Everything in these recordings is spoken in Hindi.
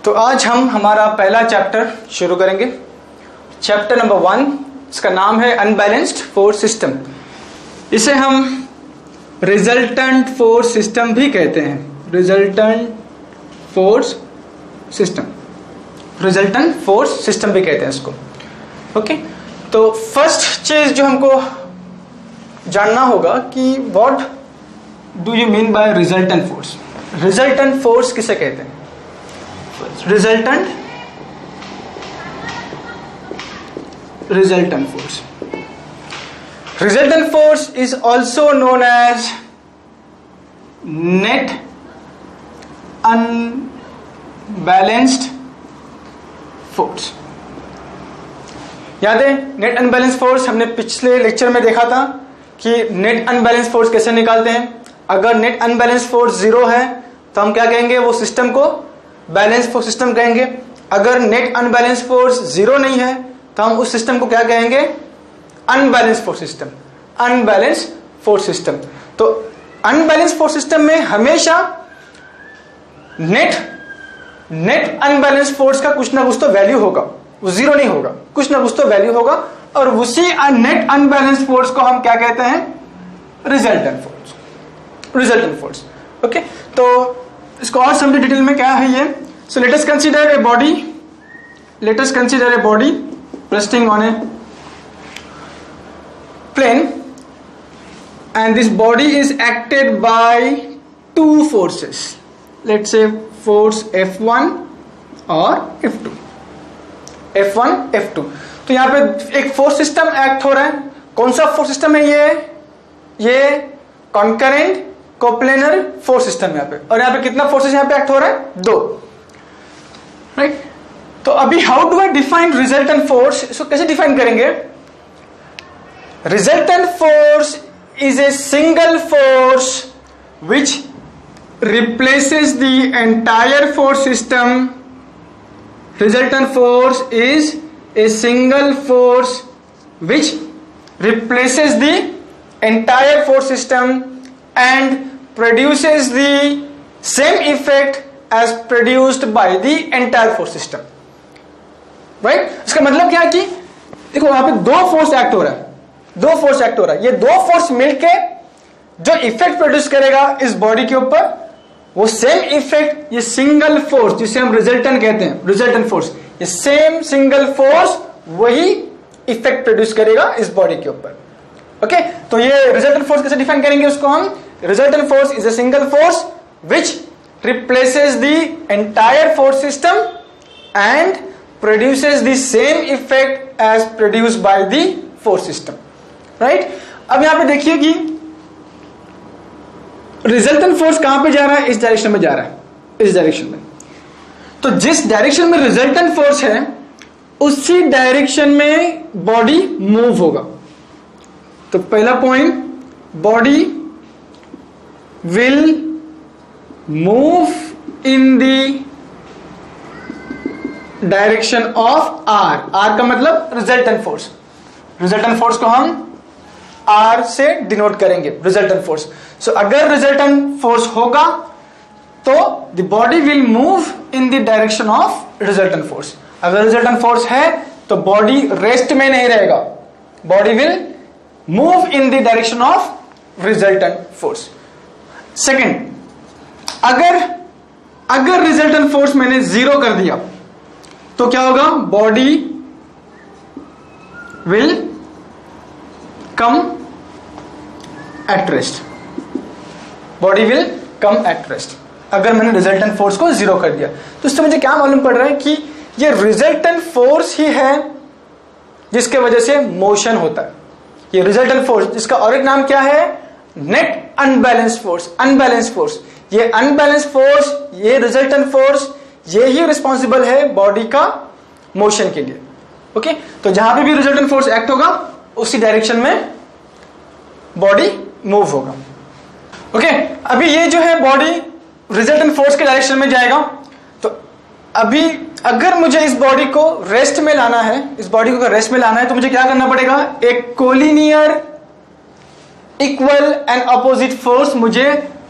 तो आज हम हमारा पहला चैप्टर शुरू करेंगे। चैप्टर नंबर 1, इसका नाम है अनबैलेंस्ड फोर्स सिस्टम। इसे हम रिजल्टेंट फोर्स सिस्टम भी कहते हैं। Resultant force system, resultant force system भी कहते हैं इसको। ओके, तो फर्स्ट चीज जो हमको जानना होगा कि what do you mean by resultant force. Resultant force किसे कहते हैं? Resultant force, resultant force is also known as net unbalanced force. याद है नेट अनबैलेंस फोर्स हमने पिछले लेक्चर में देखा था कि नेट अनबैलेंस फोर्स कैसे निकालते हैं। अगर नेट अनबैलेंस फोर्स 0 है तो हम क्या कहेंगे, वो सिस्टम को बैलेंस फोर्स सिस्टम कहेंगे। अगर नेट अनबैलेंस फोर्स 0 नहीं है तो हम उस सिस्टम को क्या कहेंगे, unbalance force system. Unbalance force system. तो अनबैलेंस फोर्स सिस्टम में हमेशा नेट अनबैलेंस फोर्स का कुछ ना कुछ तो वैल्यू होगा, वो 0 नहीं होगा, कुछ ना कुछ तो वैल्यू होगा। और उसी नेट अनबैलेंस फोर्स को हम क्या कहते हैं, resultant force. Resultant force. Okay, तो इसको और समझे डिटेल में क्या है ये। So let us consider a body, let us consider a body resting on a plane, and this body is acted by two forces. Let's say force F1 और F2, F1 F2। तो यहाँ पे एक फोर्स सिस्टम एक्ट हो रहा है। कौन सा फोर्स सिस्टम है ये कॉन्करेंट कोप्लेनर फोर्स सिस्टम यहाँ पे। और यहाँ पे कितना फोर्सेस यहाँ पे एक्ट हो रहा है, 2, राइट। तो अभी how do I define resultant force, इसको कैसे डिफाइन करेंगे। Resultant force is a single force which replaces the entire force system. Resultant force is a single force which replaces the entire force system and produces the same effect as produced by the entire force system, right? इसका मतलब क्या है कि देखो वहां पे 2 फोर्स एक्ट हो रहा है, 2 फोर्स एक्ट हो रहा है। ये 2 फोर्स मिलके जो इफेक्ट प्रोड्यूस करेगा इस बॉडी के ऊपर, वो सेम इफेक्ट ये सिंगल फोर्स जिसे हम रिजल्टेंट कहते हैं, रिजल्टेंट फोर्स, ये सेम सिंगल फोर्स वही इफेक्ट प्रोड्यूस करेगा इस बॉडी के ऊपर। ओके, तो ये रिजल्टेंट फोर्स कैसे डिफाइन करेंगे उसको हम। Resultant force is a single force which replaces the entire force system and produces the same effect as produced by the force system, right? अब यहां पे देखिए कि रिजल्टेंट फोर्स कहां पे जा रहा है, इस डायरेक्शन में जा रहा है, इस डायरेक्शन में। तो जिस डायरेक्शन में रिजल्टेंट फोर्स है उसी डायरेक्शन में बॉडी मूव होगा। तो पहला point, body will move in the direction of R। R का मतलब रिजल्टेंट फोर्स। रिजल्टेंट फोर्स को हम R से डिनोट करेंगे, रिजल्टेंट फोर्स। सो अगर रिजल्टेंट फोर्स होगा तो the body will move in the direction of resultant force. अगर रिजल्टेंट फोर्स है तो बॉडी रेस्ट में नहीं रहेगा, body will move in the direction of resultant force. Second, अगर रिजल्टेंट फोर्स मैंने 0 कर दिया तो क्या होगा, body will come at rest, body will come at rest. अगर मैंने रिजल्टेंट फोर्स को 0 कर दिया तो इससे मुझे क्या मालूम पड़ रहा है कि ये रिजल्टेंट फोर्स ही है जिसके वजह से मोशन होता है। ये रिजल्टेंट फोर्स, जिसका और एक नाम क्या है, net unbalance force. Unbalance force, ये अनबैलेंस फोर्स, ये रिजल्टेंट फोर्स, ये ही रिस्पॉन्सिबल है बॉडी का मोशन के लिए। ओके, तो जहां पे भी रिजल्टेंट फोर्स एक्ट होगा उसी डायरेक्शन में बॉडी मूव होगा। ओके, अभी ये जो है बॉडी रिजल्टेंट फोर्स के डायरेक्शन में जाएगा। तो अभी अगर मुझे इस बॉडी को रेस्ट में लाना है, इस बॉडी को अगर रेस्ट में लाना है तो मुझे क्या करना पड़ेगा, एक collinear equal and opposite force मुझे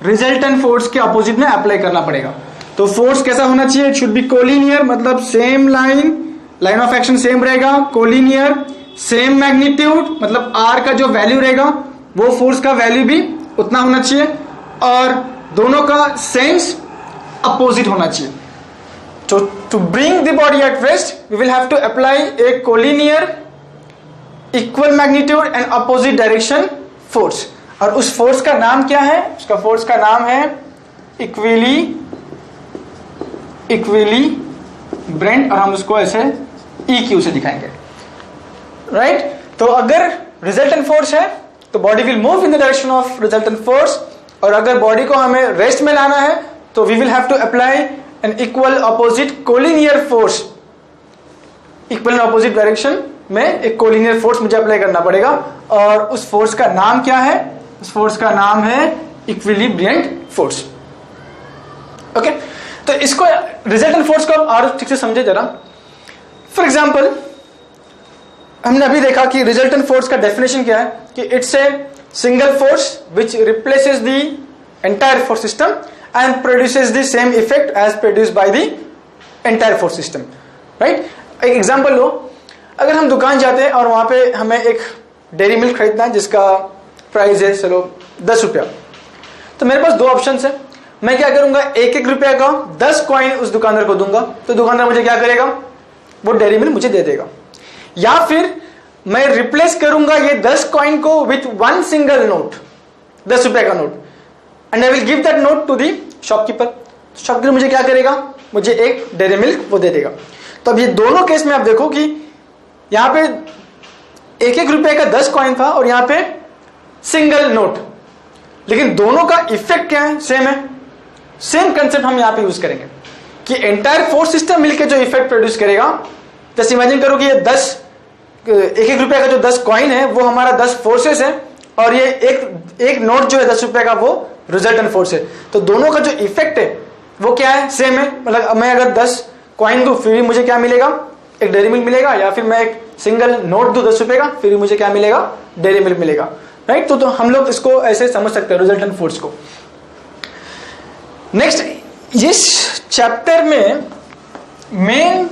रिजल्टेंट फोर्स के अपोजिट में अप्लाई करना पड़ेगा। तो फोर्स कैसा होना चाहिए? इट शुड बी कोलिनियर, मतलब same line of action same रहेगा, कोलिनियर, सेम मैग्नीट्यूड, मतलब आर का जो वैल्यू रहेगा वो फोर्स का वैल्यू भी उतना होना चाहिए, और दोनों का सेंस अपोजिट होना चाहिए. So to bring the body at rest, we will have to apply a collinear, equal magnitude and opposite direction force. और उस फोर्स का नाम क्या है? उसका फोर्स का नाम है इक्विलिब्रेंट, और हम उसको ऐसे EQ से दिखाएंगे. राइट? तो अगर रिजल्टेंट फोर्स है तो body will move in the direction of resultant force, और अगर बॉडी को हमें रेस्ट में लाना है तो we will have to apply an equal opposite collinear force. Equal and opposite direction में एक कोलिनियर फोर्स मुझे अप्लाई करना पड़ेगा, और उस फोर्स का नाम क्या है? उस फोर्स का नाम है इक्विलिब्रिएंट फोर्स. ओके, तो इसको रिजल्टेंट फोर्स को और ठीक से समझे जरा. फॉर एग्जांपल, हमने अभी देखा कि रिजल्टेंट फोर्स का डेफिनेशन क्या है कि it's a single force which replaces the entire force system and produces the same effect as produced by the entire force system. Right? एक एग्जांपल लो, अगर हम दुकान जाते हैं और वहां पे हमें एक डेयरी मिल्क खरीदना है जिसका प्राइस है चलो 10 रुपया, तो मेरे पास दो ऑप्शन है. मैं क्या करूंगा, एक रुपया का 10 कॉइन उस दुकानदार को दूंगा, तो दुकानदार मुझे क्या करेगा? वो डेयरी मिल्क मुझे दे देगा. या फिर मैं रिप्लेस करूंगा ये 10 कॉइन को विथ वन सिंगल नोट, 10 रुपया का note, and I will give that note to the shopkeeper. Shopkeeper मुझे क्या करेगा? मुझे एक डेयरी मिल्क वो दे देगा. तो अब ये दोनों केस में आप देखो कि यहां पे एक रुपए का 10 कॉइन था और यहां पे सिंगल नोट, लेकिन दोनों का इफेक्ट क्या है? सेम है. सेम कंसेप्ट हम यहां पे यूज करेंगे कि एंटायर फोर्स सिस्टम मिलकर जो इफेक्ट प्रोड्यूस करेगा. जैसे इमेजिन करो कि ये 1 रुपए का जो 10 कॉइन है वो हमारा 10 फोर्सेस है, और ये एक नोट जो है 10 रुपए का वो रिजल्टेंट फोर्स है. तो दोनों का जो इफेक्ट है वो क्या है? सेम है. मतलब मैं अगर 10 कॉइन दूं फिर भी मुझे क्या मिलेगा? एक डेयरी मिल्क मिलेगा, या फिर मैं एक सिंगल नोट दूं 10 रुपए का फिर भी मुझे क्या मिलेगा? डेयरी मिल्क मिलेगा. राइट? तो हम लोग इसको ऐसे समझ सकते हैं रिजल्टेंट फोर्स को. नेक्स्ट, इस चैप्टर में मेन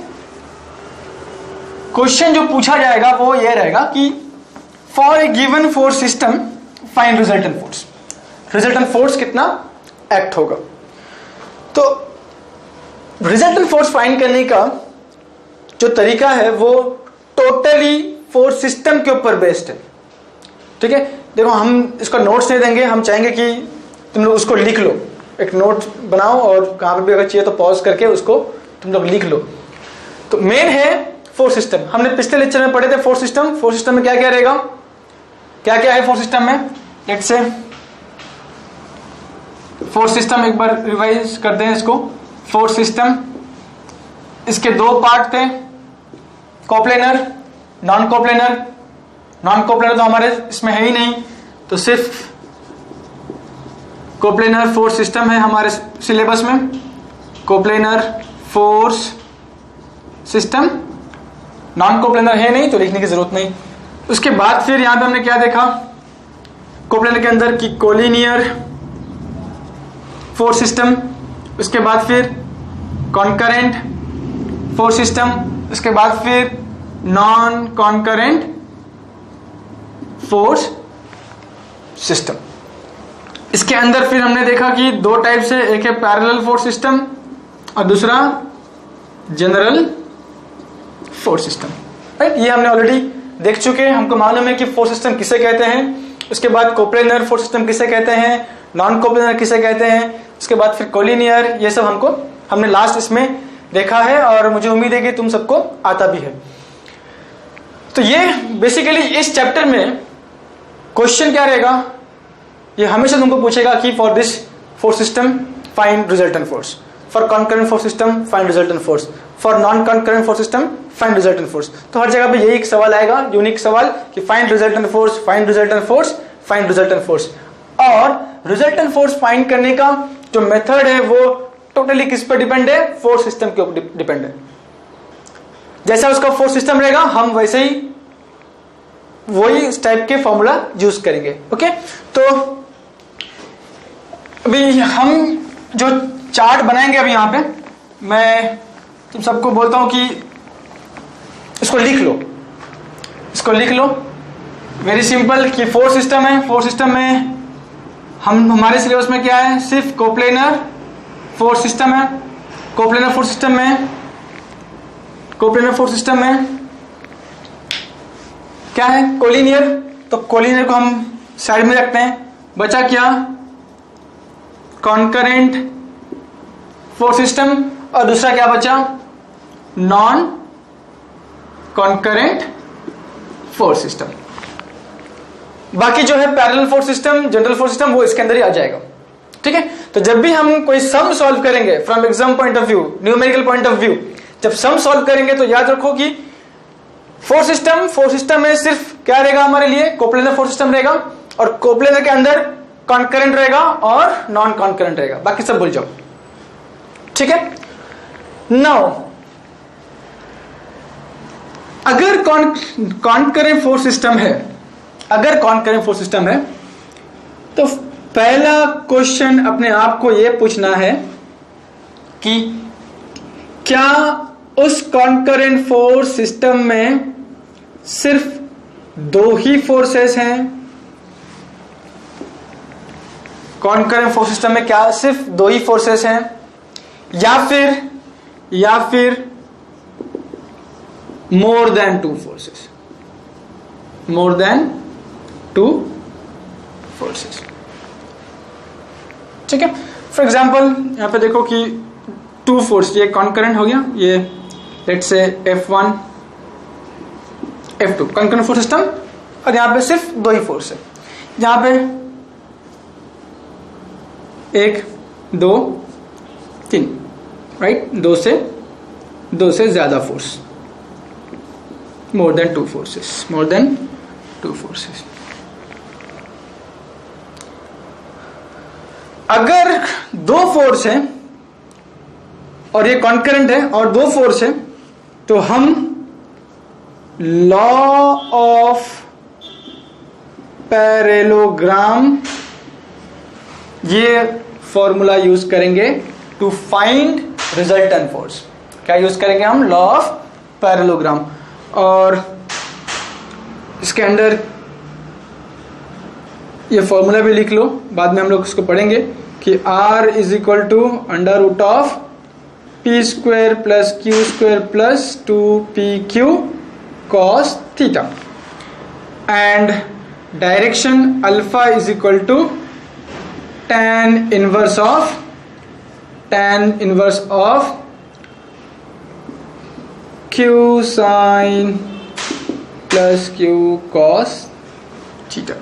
क्वेश्चन जो पूछा जाएगा वो ये रहेगा कि for a given force system find resultant force. Resultant force कितना एक्ट होगा? तो रिजल्टेंट फोर्स फाइंड करने का जो तरीका है वो टोटली फोर्स सिस्टम के ऊपर बेस्ड है. ठीक है, देखो हम इसका नोट्स नहीं देंगे, हम चाहेंगे कि तुम लोग उसको लिख लो, एक नोट बनाओ और कहां पे भी अगर चाहिए तो पॉज करके उसको तुम लोग लिख लो. तो मेन है फोर्स सिस्टम. हमने पिछले लेक्चर में पढ़े थे फोर्स सिस्टम. फोर्स सिस्टम में क्या क्या रहेगा? क्या क्या है फोर्स सिस्टम में? लेट्स से फोर्स सिस्टम एक बार रिवाइज करते हैं इसको. फोर्स सिस्टम, इसके दो पार्ट थे, coplanar, non coplanar. Non coplanar तो हमारे इसमें है ही नहीं, तो सिर्फ कोप्लेनर फोर्स सिस्टम है हमारे सिलेबस में. Coplanar force system, non coplanar है नहीं तो लिखने की जरूरत नहीं. उसके बाद फिर यहां पे हमने क्या देखा कोप्लेनर के अंदर की? Collinear force system. उसके बाद फिर कॉन्करेंट फोर्स सिस्टम. उसके बाद फिर नॉन कॉन्करेंट फोर्स सिस्टम. इसके अंदर फिर हमने देखा कि दो टाइप से, एक है पैरेलल फोर्स सिस्टम और दूसरा जनरल फोर्स सिस्टम. राइट? ये हमने ऑलरेडी देख चुके हैं, हमको मालूम है कि फोर्स सिस्टम किसे कहते हैं. उसके बाद कोप्लेनर फोर्स सिस्टम किसे कहते हैं, नॉन कोप्लेनर किसे कहते हैं, उसके बाद फिर कोलिनियर, ये सब हमने लास्ट इसमें देखा है और मुझे उम्मीद है कि तुम सबको आता भी है. तो ये बेसिकली इस चैप्टर में क्वेश्चन क्या रहेगा, ये हमेशा तुमको पूछेगा कि for this force system find resultant force, for concurrent force system find resultant force, for non concurrent force system find resultant force. तो हर जगह पे यही एक सवाल आएगा, यूनिक सवाल कि find resultant force, find resultant force, find resultant force. और रिजल्टेंट फोर्स फाइंड करने का जो मेथड है वो टोटली किस पर डिपेंड है? फोर्स सिस्टम के ऊपर डिपेंड है. जैसा उसका फोर्स सिस्टम रहेगा हम वैसे ही वही इस टाइप के फॉर्मूला यूज करेंगे. ओके, तो अभी हम जो चार्ट बनाएंगे अभी यहाँ पे। मैं तुम सबको बोलता हूं कि इसको लिख लो, इसको लिख लो। वेरी सिंपल कि फोर्स सिस्टम है, फोर्स सिस्टम में हमारे सिलेबस में क्या है, सिर्फ कोप्लेनर फोर्स सिस्टम है। कोप्लेनर फोर्स सिस्टम में, कोप्लेनर फोर्स सिस्टम में क्या है, कोलिनियर, तो कोलिनियर को हम साइड में रखते हैं। बचा क्या, कॉन्करेंट फोर्स सिस्टम, और दूसरा क्या बचा, नॉन कॉन्करेंट फोर्स सिस्टम। बाकी जो है parallel force system, general force system, वो इसके अंदर ही आ जाएगा। ठीक है, तो जब भी हम कोई सम सॉल्व करेंगे from exam point of view, numerical point of view, जब सम सॉल्व करेंगे तो याद रखो कि फोर्स सिस्टम में सिर्फ क्या रहेगा हमारे लिए, कोप्लेनर फोर्स सिस्टम रहेगा, और कोप्लेनर के अंदर कॉन्करेंट रहेगा और नॉन कॉन्करेंट रहेगा, बाकी सब भूल जाओ। ठीक है, नाउ अगर कॉन्करेंट फोर्स सिस्टम है, अगर कॉन्करेंट फोर्स सिस्टम है, तो पहला क्वेश्चन अपने आप को यह पूछना है कि क्या उस कॉन्करेंट फोर्स सिस्टम में सिर्फ दो ही फोर्सेस हैं? कॉन्करेंट फोर्स सिस्टम में क्या सिर्फ दो ही फोर्सेस हैं, या फिर more than two forces, more than two forces? ठीक है, फॉर एग्जाम्पल यहां पे देखो कि टू फोर्स, ये कॉन्करेंट हो गया, ये let's say F1 F2 concurrent force system, और यहां पे सिर्फ दो ही फोर्स है। यहां पे 1 2 3, राइट, दो से ज्यादा force, more than two forces, more than to forces. अगर दो फोर्स है और ये कॉन्करेंट है और दो फोर्स है, तो हम लॉ ऑफ पैरेललोग्राम, ये फॉर्मूला यूज करेंगे टू फाइंड रिजल्टेंट फोर्स। क्या यूज करेंगे हम, लॉ ऑफ पैरेललोग्राम, और इसके अंदर ये फॉर्मूला भी लिख लो, बाद में हम लोग इसको पढ़ेंगे कि R is equal to under root of P square plus Q square plus 2pq cos theta, and direction alpha is equal to tan inverse of q sin plus q cos theta.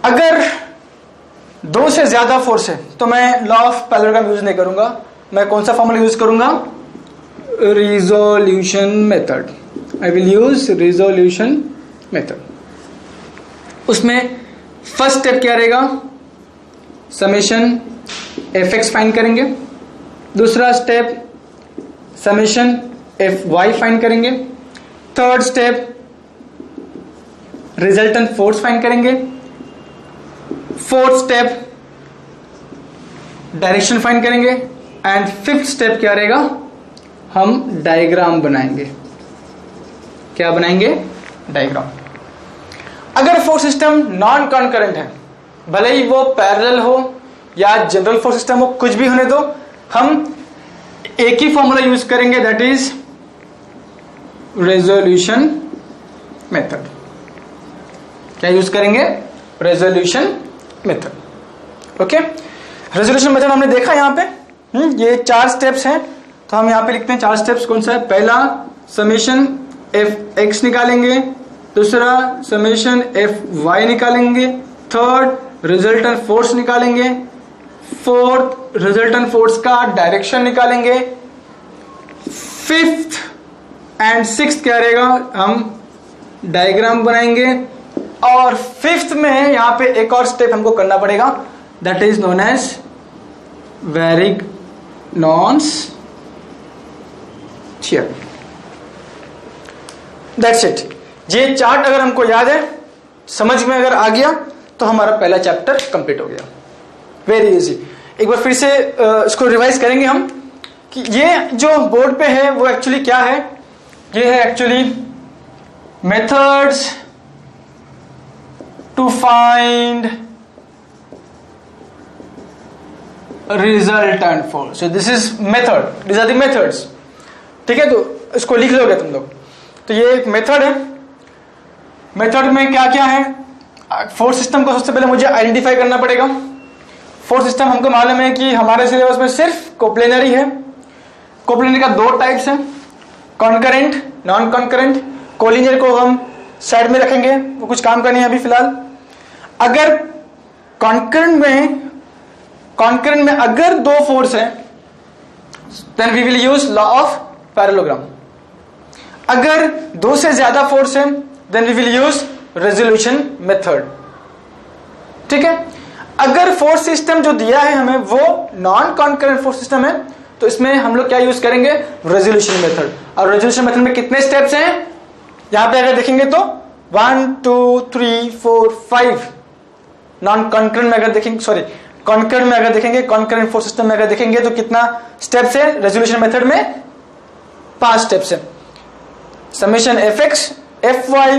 अगर दो से ज्यादा फोर्स है तो मैं लॉ ऑफ पैरेललोग्राम यूज नहीं करूंगा, मैं कौन सा फॉर्मूला यूज करूंगा, resolution method. I will use resolution method. उसमें फर्स्ट स्टेप क्या रहेगा, समेशन fx फाइंड करेंगे, दूसरा स्टेप समेशन fy फाइंड करेंगे, third step resultant force find करेंगे, फोर्थ स्टेप डायरेक्शन फाइंड करेंगे, एंड फिफ्थ स्टेप क्या रहेगा, हम डायग्राम बनाएंगे। क्या बनाएंगे, डायग्राम। अगर फोर्स सिस्टम नॉन कॉन्करेंट है, भले ही वो पैरेलल हो या जनरल फोर्स सिस्टम हो, कुछ भी होने दो, हम एक ही फॉर्मूला यूज करेंगे, दैट इज रेजोल्यूशन मेथड। क्या यूज करेंगे, resolution method. Okay, resolution method हमने देखा यहां पे, ये 4 स्टेप्स हैं, तो हम यहां पे लिखते हैं 4 स्टेप्स। कौन सा है, पहला समेशन fx निकालेंगे, दूसरा समेशन fy निकालेंगे, थर्ड रिजल्टेंट फोर्स निकालेंगे, फोर्थ रिजल्टेंट फोर्स का डायरेक्शन निकालेंगे, फिफ्थ एंड सिक्स्थ क्या रहेगा, हम डायग्राम बनाएंगे, और फिफ्थ में यहां पे एक और स्टेप हमको करना पड़ेगा, that is known as Varignon's theorem. That's it. ये चार्ट अगर हमको याद है, समझ में अगर आ गया, तो हमारा पहला चैप्टर कंप्लीट हो गया। Very easy. एक बार फिर से इसको रिवाइज करेंगे हम कि ये जो बोर्ड पे है वो एक्चुअली क्या है। ये है actually methods to find resultant force. So this is method, this are the methods. ठीक है, तो इसको लिख लोगे तुम लोग। तो ये एक मेथड है। मेथड में क्या क्या है, फोर्स सिस्टम को सबसे पहले मुझे आइडेंटिफाई करना पड़ेगा। फोर्स सिस्टम हमको मालूम है कि हमारे सिलेबस में सिर्फ कोप्लेनरी है। कोप्लेनरी का दो टाइप्स है, कॉन्करेंट, नॉन कॉन्करेंट। कोलिनियर को हम साइड में रखेंगे, वो कुछ काम का नहीं है अभी फिलहाल। अगर कॉन्करेंट में अगर दो फोर्स है then we will use law of parallelogram. अगर दो से ज्यादा फोर्स है then we will use resolution method. ठीक है, अगर फोर्स सिस्टम जो दिया है हमें वो नॉन कॉन्करेंट फोर्स सिस्टम है तो इसमें हम लोग क्या यूज करेंगे, रेजोल्यूशन मेथड। और रेजोल्यूशन मेथड में कितने स्टेप्स हैं, यहां पे अगर देखेंगे तो 1 2 3 4 5। नॉन कॉन्करेंट में अगर देखेंगे, सॉरी कॉन्करेंट में अगर देखेंगे, कॉन्करेंट फोर्स सिस्टम में अगर देखेंगे तो कितना स्टेप्स है रेजोल्यूशन मेथड में, 5 स्टेप्स है। Summation fx fy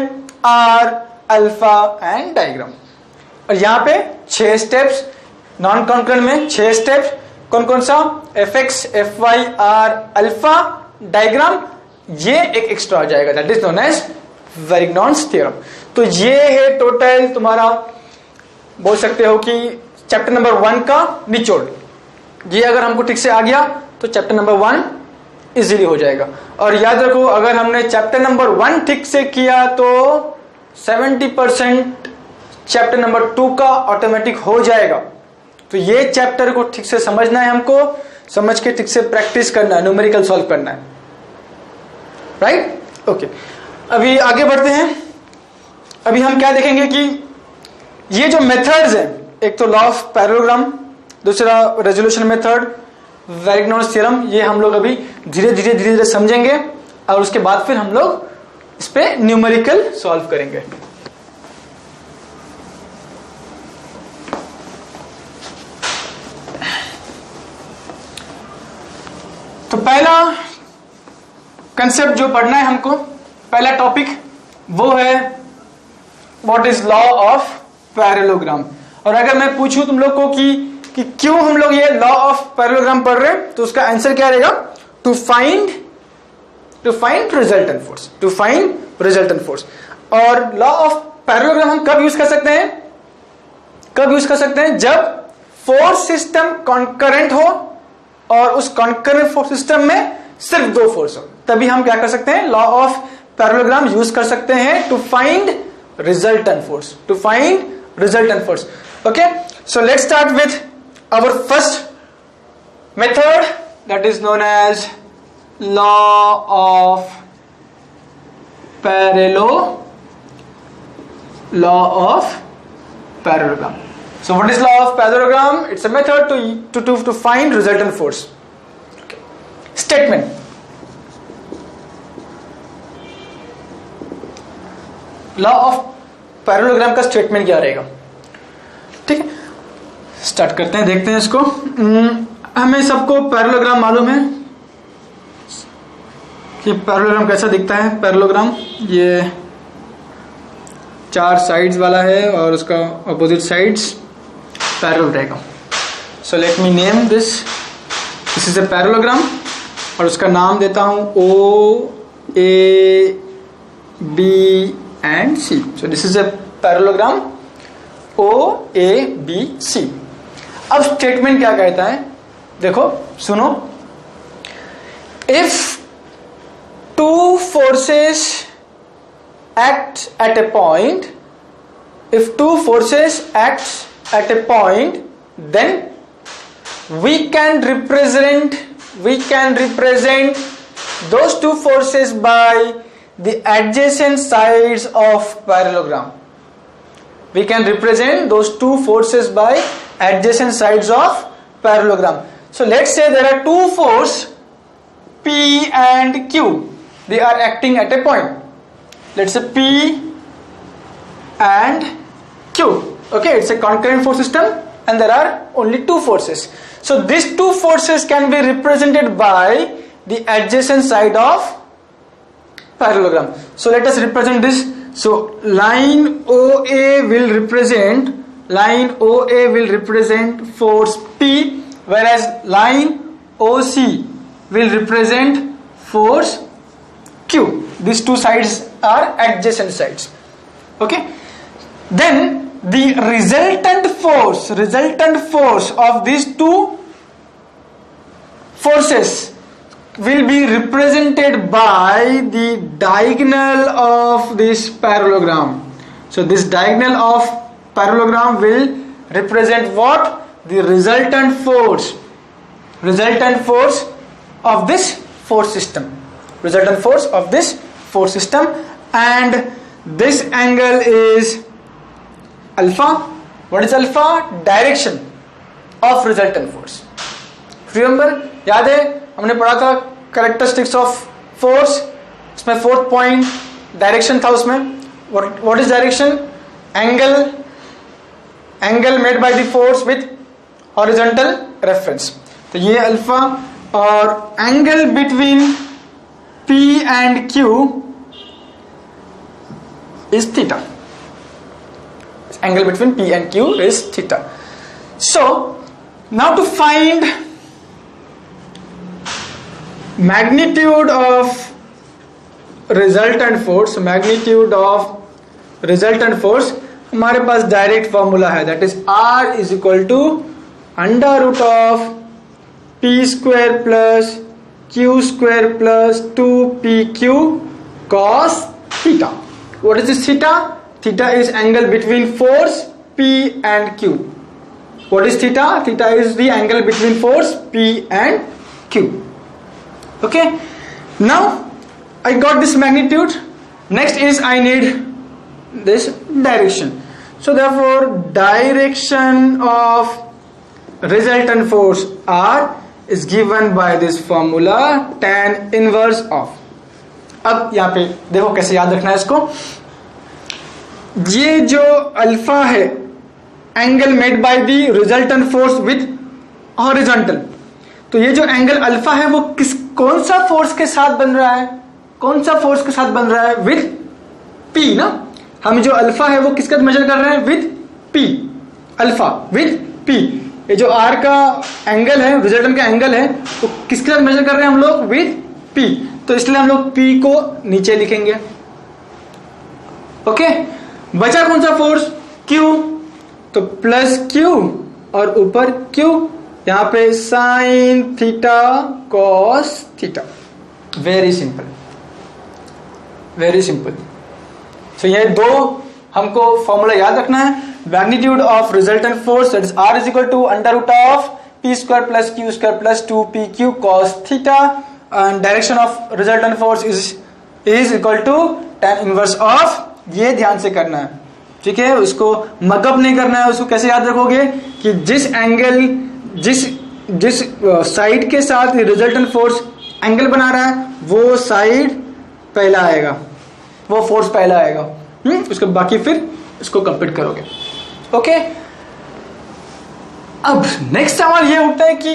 r alpha and diagram. और यहां पे 6 स्टेप्स, नॉन कॉन्करेंट में 6 स्टेप्स। कौन कौन सा, fx fy r alpha diagram, ये एक एक्स्ट्रा आ जाएगा, that is known as Varignon's theorem. तो ये है टोटल तुम्हारा, बोल सकते हो कि चैप्टर नंबर 1 का निचोड़। ये अगर हमको ठीक से आ गया तो चैप्टर नंबर 1 इजीली हो जाएगा। और याद रखो, अगर हमने चैप्टर नंबर 1 ठीक से किया तो 70% चैप्टर नंबर 2 का ऑटोमेटिक हो जाएगा। तो ये चैप्टर को ठीक से समझना है हमको, समझ के ठीक से प्रैक्टिस करना है, न्यूमेरिकल सॉल्व करना है। Right, okay. अभी आगे बढ़ते हैं। अभी हम क्या देखेंगे कि ये जो मेथड्स हैं, एक तो लॉ ऑफ पैरेललोग्राम, दूसरा रेजोल्यूशन मेथड, वेरिग्नॉन्स थ्योरम, ये हम लोग अभी धीरे धीरे समझेंगे और उसके बाद फिर हम लोग इस पे न्यूमेरिकल सॉल्व करेंगे। तो पहला कंसेप्ट जो पढ़ना है हमको, पहला टॉपिक वो है what is law of parallelogram. और अगर मैं पूछूं तुम लोग को कि क्यों हम लोग ये लॉ ऑफ पैरेललोग्राम पढ़ रहे हैं, तो उसका आंसर क्या रहेगा, to find resultant force, to find resultant force. और लॉ ऑफ पैरेललोग्राम हम कब यूज कर सकते हैं, कब यूज कर सकते हैं, जब फोर्स सिस्टम कॉन्करेंट हो और उस कॉन्करेंट फोर्स सिस्टम में सिर्फ दो फोर्स हो, तभी हम क्या कर सकते हैं, लॉ ऑफ पैरेललोग्राम यूज कर सकते हैं to find resultant force, to find resultant force. Okay, so let's start with our first method, that is known as law of parallelogram. So what is law of parallelogram? It's a method to find resultant force. Okay. Statement. Law of parallelogram का स्टेटमेंट क्या रहेगा, ठीक है। स्टार्ट करते हैं, देखते हैं इसको। हमें सबको पैरेललोग्राम मालूम है कि पैरेललोग्राम कैसा दिखता है। पैरेललोग्राम ये 4 साइड्स वाला है और उसका अपोजिट साइड्स पैरेलल रहेगा। So let me name this is a parallelogram और उसका नाम देता हूं O A B and C। So this is a parallelogram O A B C। अब स्टेटमेंट क्या कहता है, देखो सुनो। If two forces act at A point, if two forces acts at a point, then we can represent those two forces by the adjacent sides of parallelogram. We can represent those two forces by adjacent sides of parallelogram. So let's say there are two forces P and Q. They are acting at a point. Let's say P and Q. Okay, it's a concurrent force system. and there are only two forces. So these two forces can be represented by the adjacent side of parallelogram. So let us represent this. So line OA will represent force P, whereas line OC will represent force Q. These two sides are adjacent sides. Okay, then the resultant force of these two forces will be represented by the diagonal of this parallelogram. So this diagonal of parallelogram will represent what? The resultant force of this force system. And this angle is alpha. What is alpha? Direction of resultant force. Remember, याद है हमने पढ़ा था characteristics of force, उसमें fourth point direction था उसमें. What is direction? Angle made by the force with horizontal reference. तो ये अल्फा, और angle between P and Q is theta. Angle between P and Q is theta. So now to find magnitude of resultant force, हमारे पास डायरेक्ट फॉर्मूला है, that is R is equal to under root of P square plus Q square plus 2PQ cos theta. What is this theta? Theta is angle between force P and Q. What is theta? Theta is the angle between force P and Q. Okay, now I got this magnitude. Next is I need this direction. So therefore direction of resultant force R is given by this formula tan inverse of. अब यहाँ पे देखो कैसे याद रखना है इसको. ये जो अल्फा है, angle made by the resultant force with horizontal. तो ये जो एंगल अल्फा है वो कौन सा फोर्स के साथ बन रहा है? विद P ना. हम जो अल्फा है वो किसका मेजर कर रहे हैं? With P. Alpha with P. ये जो R का एंगल है, रिजल्टेंट का एंगल है, वो किसके साथ मेजर कर रहे हैं हम लोग? With P. तो इसलिए हम लोग P को नीचे लिखेंगे. ओके, बचा कौन सा फोर्स? Q. तो प्लस Q और ऊपर Q. यहां पे sine theta cos theta. Very simple. So ये दो हमको फॉर्मूला याद रखना है. Magnitude of resultant force, that is R is equal to under root of P square plus Q square plus 2PQ cos theta. And direction of resultant force is equal to tan inverse of. ये ध्यान से करना है, ठीक है. उसको मगअप नहीं करना है. उसको कैसे याद रखोगे कि जिस एंगल जिस साइड के साथ रिजल्टेंट फोर्स एंगल बना रहा है वो साइड पहला आएगा, वो फोर्स पहला आएगा. उसके बाकी फिर इसको कंप्लीट करोगे. ओके, अब नेक्स्ट सवाल ये उठता है कि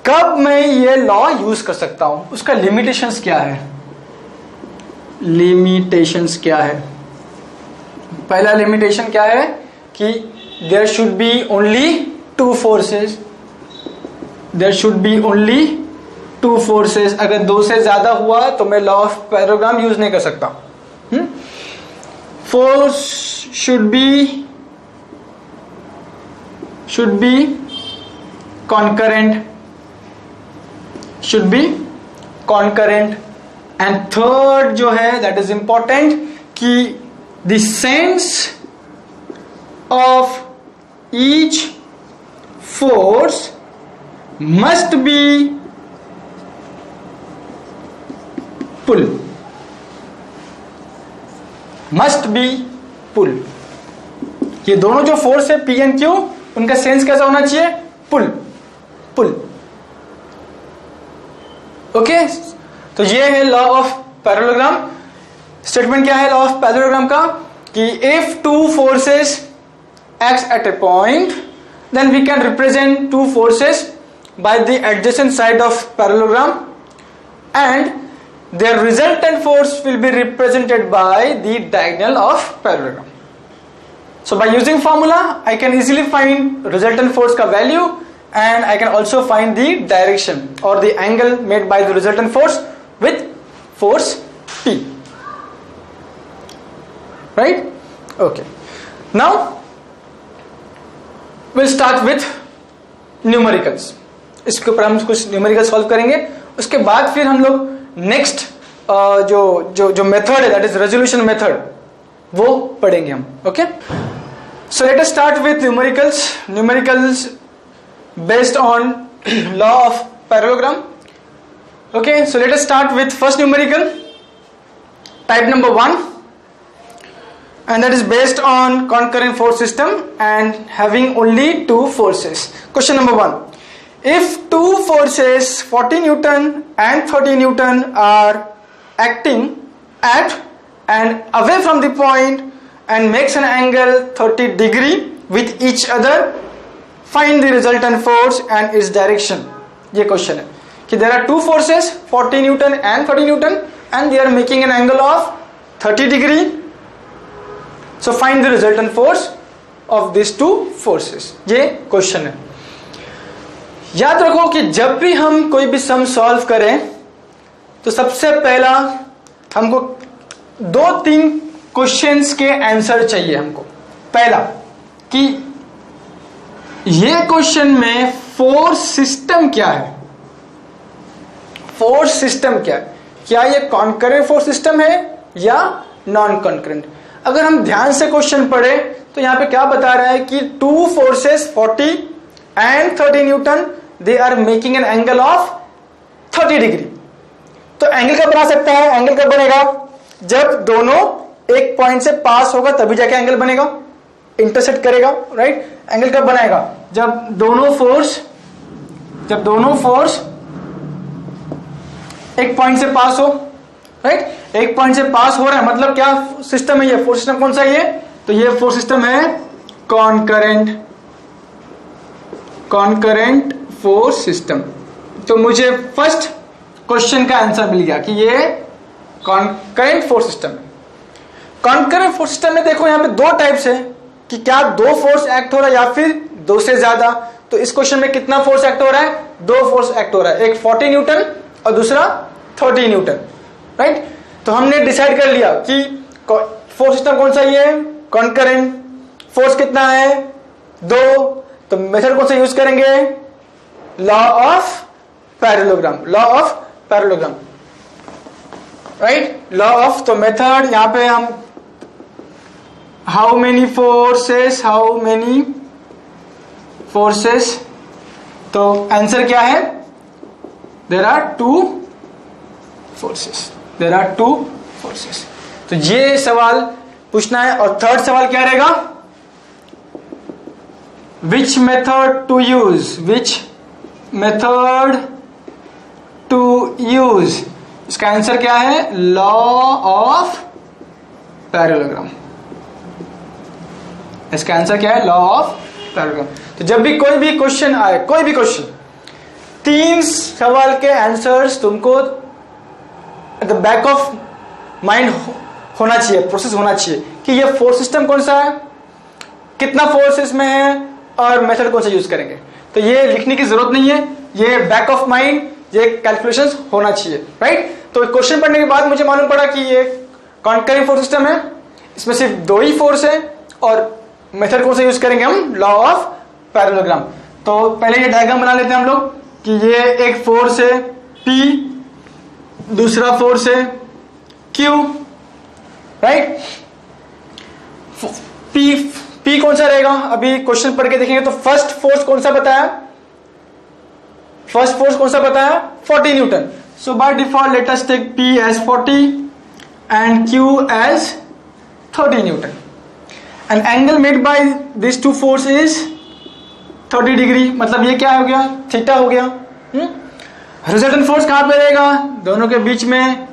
कब मैं ये लॉ यूज कर सकता हूं, उसका लिमिटेशंस क्या है. पहला लिमिटेशन क्या है कि there should be only two forces. अगर दो से ज्यादा हुआ तो मैं लॉ ऑफ पैरेललोग्राम यूज नहीं कर सकता. Force should be concurrent. And third जो है दैट इज इंपॉर्टेंट कि the sense of each force must be pull. ये दोनों जो फोर्स है P एंड Q, उनका सेंस कैसा होना चाहिए? पुल. ओके, तो ये है लॉ ऑफ पैरेललोग्राम. स्टेटमेंट क्या है लॉ ऑफ पैरेललोग्राम का? कि if two forces acts at a point, then we can represent two forces by the adjacent side of parallelogram, and their resultant force will be represented by the diagonal of parallelogram. So by using formula I can easily find resultant force का value, and I can also find the direction or the angle made by the resultant force with force P. Right? Okay. Now we'll start with numericals. इसके ऊपर हम कुछ न्यूमेरिकल सॉल्व करेंगे, उसके बाद फिर हम लोग नेक्स्ट जो मेथड है, दैट इज रेजोल्यूशन मेथड, वो पढ़ेंगे हम. Okay, so let us start with numericals based on law of parallelogram. Okay, so let us start with first numerical, type number 1, and that is based on concurrent force system and having only two forces. Question number 1. If two forces 40 Newton and 30 Newton are acting at and away from the point and makes an angle 30 degree with each other, find the resultant force and its direction. ये question है कि there are two forces 40 Newton and 30 Newton and they are making an angle of 30 degree. So find the resultant force of these two forces. ये क्वेश्चन है. याद रखो कि जब भी हम कोई भी सम सॉल्व करें तो सबसे पहला हमको 2-3 क्वेश्चंस के आंसर चाहिए हमको. पहला कि ये क्वेश्चन में फोर्स सिस्टम क्या है. फोर्स सिस्टम क्या है, क्या ये कॉन्करेंट फोर्स सिस्टम है या नॉन कॉन्करेंट. अगर हम ध्यान से क्वेश्चन पढ़े तो यहां पे क्या बता रहा है कि two forces 40 and 30 newton they are making an angle of 30 degree. तो एंगल कब बना सकता है, एंगल कब बनेगा, जब दोनों एक पॉइंट से पास होगा तभी जाके एंगल बनेगा, इंटरसेक्ट करेगा. राइट, एंगल कब बनाएगा, जब दोनों फोर्स एक पॉइंट से पास हो. राइट, एक पॉइंट से पास हो रहा है, मतलब क्या सिस्टम है ये, फोर्स सिस्टम कौन सा है ये, तो ये फोर्स सिस्टम है कॉन्करेंट फोर्स सिस्टम. तो मुझे फर्स्ट क्वेश्चन का आंसर मिल गया कि ये कॉन्करेंट फोर्स सिस्टम है. कॉन्करेंट फोर्स सिस्टम में देखो यहां पे दो टाइप्स है कि क्या दो फोर्स एक्ट हो रहा है या फिर दो से ज्यादा. तो इस क्वेश्चन में कितना फोर्स एक्ट हो रहा है, दो फोर्स एक्ट हो रहा है, एक 40 न्यूटन और दूसरा 30 न्यूटन. राइट, तो हमने डिसाइड कर लिया कि फोर्स सिस्टम कौन सा ये है, कॉन्करेंट. फोर्स कितना है, 2. तो मेथड कौन सा यूज करेंगे, law of parallelogram. Right, law of, तो मेथड यहां पे हम हाउ मेनी फोर्सेस, तो आंसर क्या है, देयर आर टू फोर्सेस. तो ये सवाल पूछना है. और थर्ड सवाल क्या रहेगा, विच मेथड टू यूज. इसका आंसर क्या है, लॉ ऑफ पैरेललोग्राम. इसका आंसर क्या है, लॉ ऑफ पैरेललोग्राम. तो जब भी कोई भी क्वेश्चन आए, कोई भी क्वेश्चन, 3 सवाल के आंसर्स तुमको at the back of mind होना चाहिए, प्रोसेस होना चाहिए कि ये फोर्स सिस्टम कौन सा है, कितना फोर्स इसमें है और मेथड कौन सा यूज करेंगे. तो ये लिखने की जरूरत नहीं है, ये बैक ऑफ माइंड ये कैलकुलेशंस होना चाहिए. राइट, तो क्वेश्चन पढ़ने के बाद मुझे मालूम पड़ा कि ये कॉन्करेंट फोर्स सिस्टम है, इसमें सिर्फ 2 ही फोर्स है और मेथड कौन सा यूज करेंगे हम, लॉ ऑफ पैरेललोग्राम. तो पहले ये डायग्राम बना लेते हैं हम लोग कि ये एक फोर्स है P, दूसरा फोर्स है Q. राइट, P कौन सा रहेगा, अभी क्वेश्चन पढ़ के देखेंगे. तो फर्स्ट फोर्स कौन सा बताया, 40 newton. So by default let us take P as 40 and Q as 30 newton. And angle made by this two force is 30 degree, मतलब ये क्या हो गया, थीटा हो गया. रिजल्टेंट फोर्स कहां पे रहेगा, दोनों के बीच में